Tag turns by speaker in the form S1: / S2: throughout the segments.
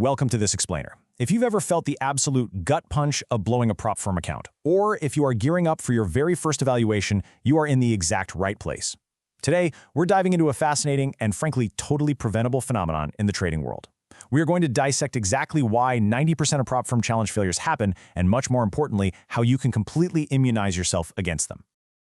S1: welcome to this explainer. If you've ever felt the absolute gut punch of blowing a prop firm account, or if you are gearing up for your very first evaluation, you are in the exact right place. Today, we're diving into a fascinating and frankly totally preventable phenomenon in the trading world. We are going to dissect exactly why 90% of prop firm challenge failures happen, and much more importantly, how you can completely immunize yourself against them.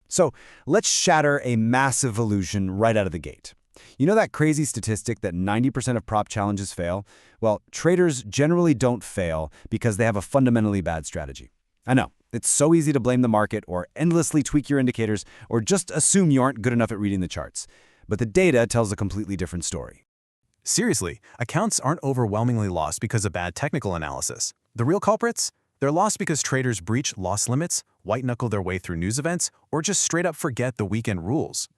S2: So let's shatter a massive illusion right out of the gate. You know that crazy statistic that 90% of prop challenges fail? Well, traders generally don't fail because they have a fundamentally bad strategy. I know, it's so easy to blame the market or endlessly tweak your indicators or just assume you aren't good enough at reading the charts. But the data tells a completely different story.
S3: Seriously, accounts aren't overwhelmingly lost because of bad technical analysis. The real culprits? They're lost because traders breach loss limits, white-knuckle their way through news events, or just straight up forget the weekend rules.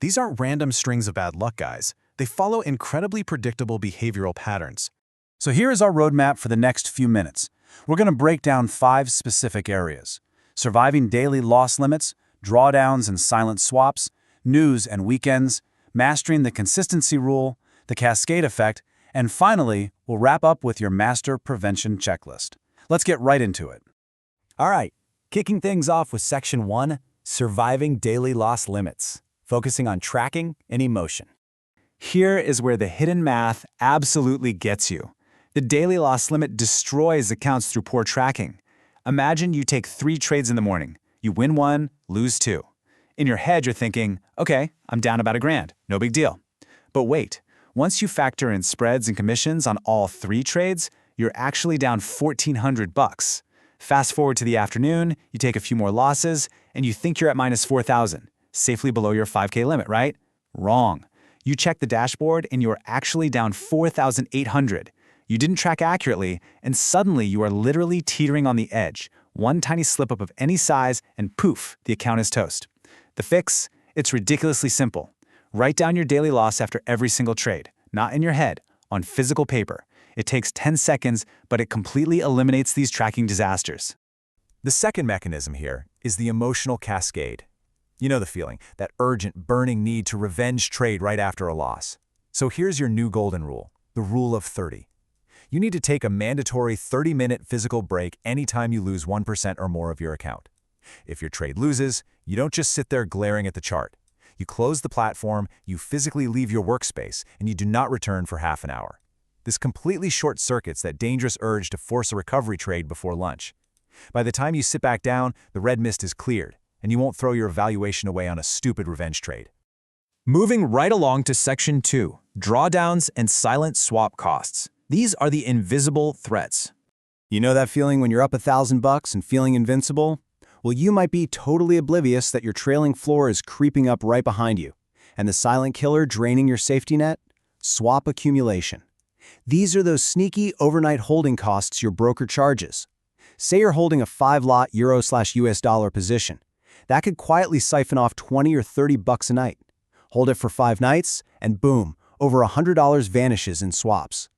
S3: These aren't random strings of bad luck, guys. They follow incredibly predictable behavioral patterns.
S4: So here is our roadmap for the next few minutes. We're going to break down 5 specific areas: surviving daily loss limits, drawdowns and silent swaps, news and weekends, mastering the consistency rule, the cascade effect, and finally, we'll wrap up with your master prevention checklist. Let's get right into it.
S2: All right, kicking things off with Section 1, surviving daily loss limits, focusing on tracking and emotion. Here is where the hidden math absolutely gets you. The daily loss limit destroys accounts through poor tracking. Imagine you take 3 trades in the morning. You win 1, lose 2. In your head, you're thinking, okay, I'm down about $1,000, no big deal. But wait, once you factor in spreads and commissions on all 3 trades, you're actually down $1,400. Fast forward to the afternoon, you take a few more losses, and you think you're at minus 4,000, safely below your 5K limit, right? Wrong. You check the dashboard and you're actually down 4,800. You didn't track accurately, and suddenly you are literally teetering on the edge. One tiny slip up of any size, and poof, the account is toast. The fix? It's ridiculously simple. Write down your daily loss after every single trade, not in your head, on physical paper. It takes 10 seconds, but it completely eliminates these tracking disasters.
S1: The second mechanism here is the emotional cascade. You know the feeling, that urgent, burning need to revenge trade right after a loss. So here's your new golden rule, the rule of 30. You need to take a mandatory 30-minute physical break anytime you lose 1% or more of your account. If your trade loses, you don't just sit there glaring at the chart. You close the platform, you physically leave your workspace, and you do not return for half an hour. This completely short-circuits that dangerous urge to force a recovery trade before lunch. By the time you sit back down, the red mist is cleared, and you won't throw your evaluation away on a stupid revenge trade. Moving right along to Section 2, drawdowns and silent swap costs. These are the invisible threats.
S2: You know that feeling when you're up $1,000 and feeling invincible? Well, you might be totally oblivious that your trailing floor is creeping up right behind you. And the silent killer draining your safety net? Swap accumulation. These are those sneaky overnight holding costs your broker charges. Say you're holding a 5-lot Euro/US dollar position. That could quietly siphon off $20 or $30 a night. Hold it for 5 nights, and boom, over $100 vanishes in swaps.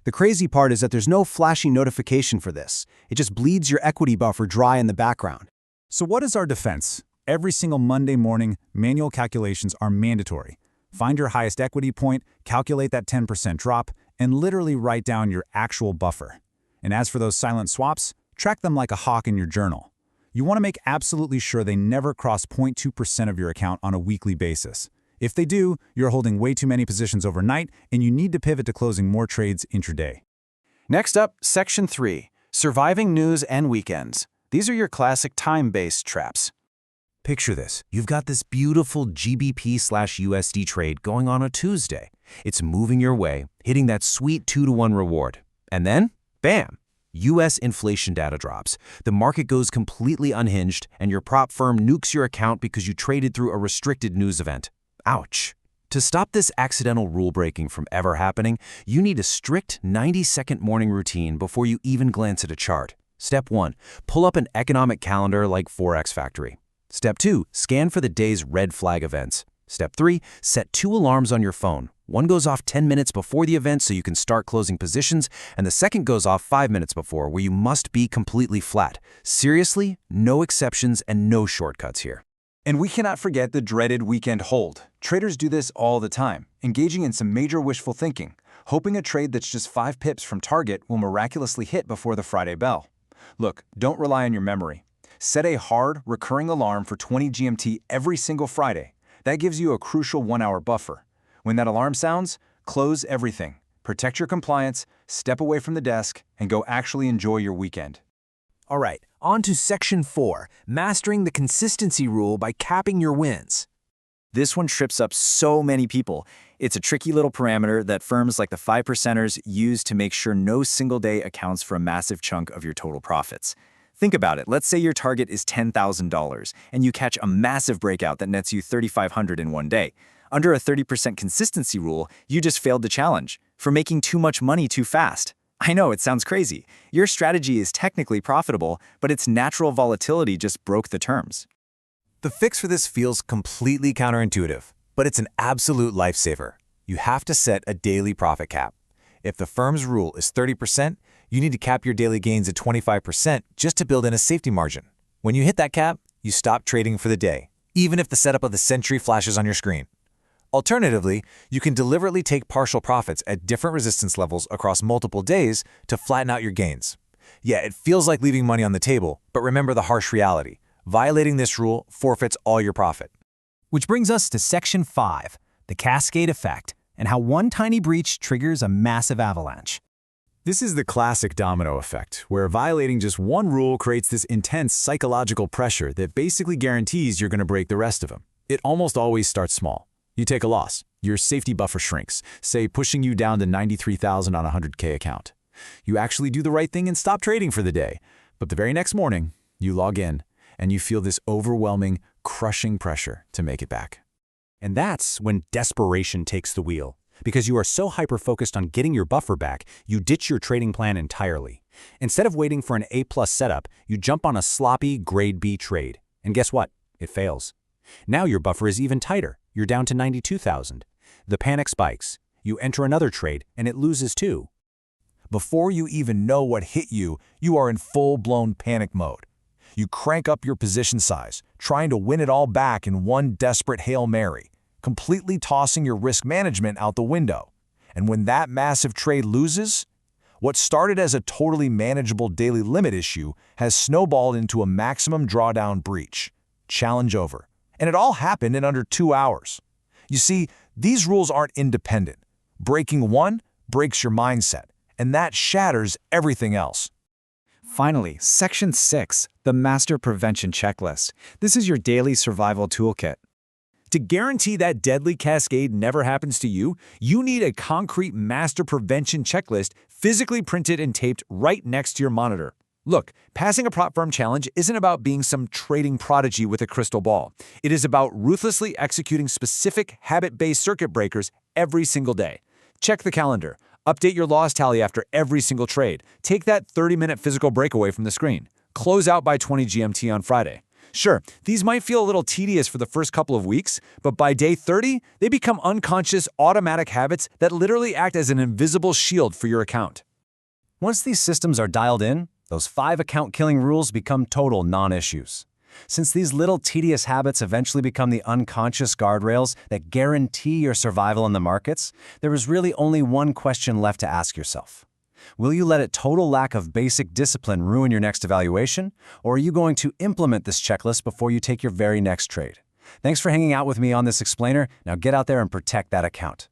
S2: The crazy part is that there's no flashy notification for this. It just bleeds your equity buffer dry in the background.
S4: So what is our defense? Every single Monday morning, manual calculations are mandatory. Find your highest equity point, calculate that 10% drop, and literally write down your actual buffer. And as for those silent swaps, track them like a hawk in your journal. You want to make absolutely sure they never cross 0.2% of your account on a weekly basis. If they do, you're holding way too many positions overnight, and you need to pivot to closing more trades intraday.
S1: Next up, Section 3, surviving news and weekends. These are your classic time-based traps. Picture this. You've got this beautiful GBP/USD trade going on a Tuesday. It's moving your way, hitting that sweet 2-to-1 reward. And then, bam! US inflation data drops. The market goes completely unhinged, and your prop firm nukes your account because you traded through a restricted news event. Ouch. To stop this accidental rule breaking from ever happening, you need a strict 90-second morning routine before you even glance at a chart. Step 1, pull up an economic calendar like Forex Factory. Step 2, scan for the day's red flag events. Step 3, set 2 alarms on your phone. One goes off 10 minutes before the event so you can start closing positions, and the second goes off 5 minutes before, where you must be completely flat. Seriously, no exceptions and no shortcuts here.
S4: And we cannot forget the dreaded weekend hold. Traders do this all the time, engaging in some major wishful thinking.
S2: hoping a trade that's just 5 pips from target will miraculously hit before the Friday bell. Look, don't rely on your memory. Set a hard, recurring alarm for 20 GMT every single Friday. That gives you a crucial 1-hour buffer. When that alarm sounds, close everything. Protect your compliance, step away from the desk, and go actually enjoy your weekend.
S5: All right, on to Section 4, mastering the consistency rule by capping your wins.
S2: This one trips up so many people. It's a tricky little parameter that firms like the 5%ers use to make sure no single day accounts for a massive chunk of your total profits. Think about it. Let's say your target is $10,000 and you catch a massive breakout that nets you $3,500 in one day. Under a 30% consistency rule, you just failed the challenge for making too much money too fast. I know, it sounds crazy. Your strategy is technically profitable, but its natural volatility just broke the terms.
S1: The fix for this feels completely counterintuitive, but it's an absolute lifesaver. You have to set a daily profit cap. If the firm's rule is 30%, you need to cap your daily gains at 25% just to build in a safety margin. When you hit that cap, you stop trading for the day, even if the setup of the century flashes on your screen. Alternatively, you can deliberately take partial profits at different resistance levels across multiple days to flatten out your gains. Yeah, it feels like leaving money on the table, but remember the harsh reality. Violating this rule forfeits all your profit.
S5: Which brings us to Section 5, the cascade effect, and how one tiny breach triggers a massive avalanche.
S4: This is the classic domino effect, where violating just one rule creates this intense psychological pressure that basically guarantees you're going to break the rest of them. It almost always starts small. You take a loss. Your safety buffer shrinks, say pushing you down to 93,000 on a 100K account. You actually do the right thing and stop trading for the day. But the very next morning, you log in, and you feel this overwhelming, crushing pressure to make it back.
S6: And that's when desperation takes the wheel. Because you are so hyper-focused on getting your buffer back, you ditch your trading plan entirely. Instead of waiting for an A+ setup, you jump on a sloppy grade B trade. And guess what? It fails. Now your buffer is even tighter. You're down to 92,000. The panic spikes. You enter another trade, and it loses too.
S2: Before you even know what hit you, you are in full-blown panic mode. You crank up your position size, trying to win it all back in one desperate Hail Mary, completely tossing your risk management out the window. And when that massive trade loses, what started as a totally manageable daily limit issue has snowballed into a maximum drawdown breach. Challenge over. And it all happened in under 2 hours. You see, these rules aren't independent. Breaking one breaks your mindset, and that shatters everything else.
S7: Finally, Section 6, the Master Prevention Checklist. This is your daily survival toolkit.
S5: To guarantee that deadly cascade never happens to you, you need a concrete master prevention checklist physically printed and taped right next to your monitor. Look, passing a prop firm challenge isn't about being some trading prodigy with a crystal ball. It is about ruthlessly executing specific habit-based circuit breakers every single day. Check the calendar. Update your loss tally after every single trade. Take that 30-minute physical break away from the screen. Close out by 20 GMT on Friday. Sure, these might feel a little tedious for the first couple of weeks, but by day 30, they become unconscious, automatic habits that literally act as an invisible shield for your account.
S6: Once these systems are dialed in, those 5 account-killing rules become total non-issues. Since these little tedious habits eventually become the unconscious guardrails that guarantee your survival in the markets, there is really only one question left to ask yourself. Will you let a total lack of basic discipline ruin your next evaluation, or are you going to implement this checklist before you take your very next trade? Thanks for hanging out with me on this explainer. Now get out there and protect that account.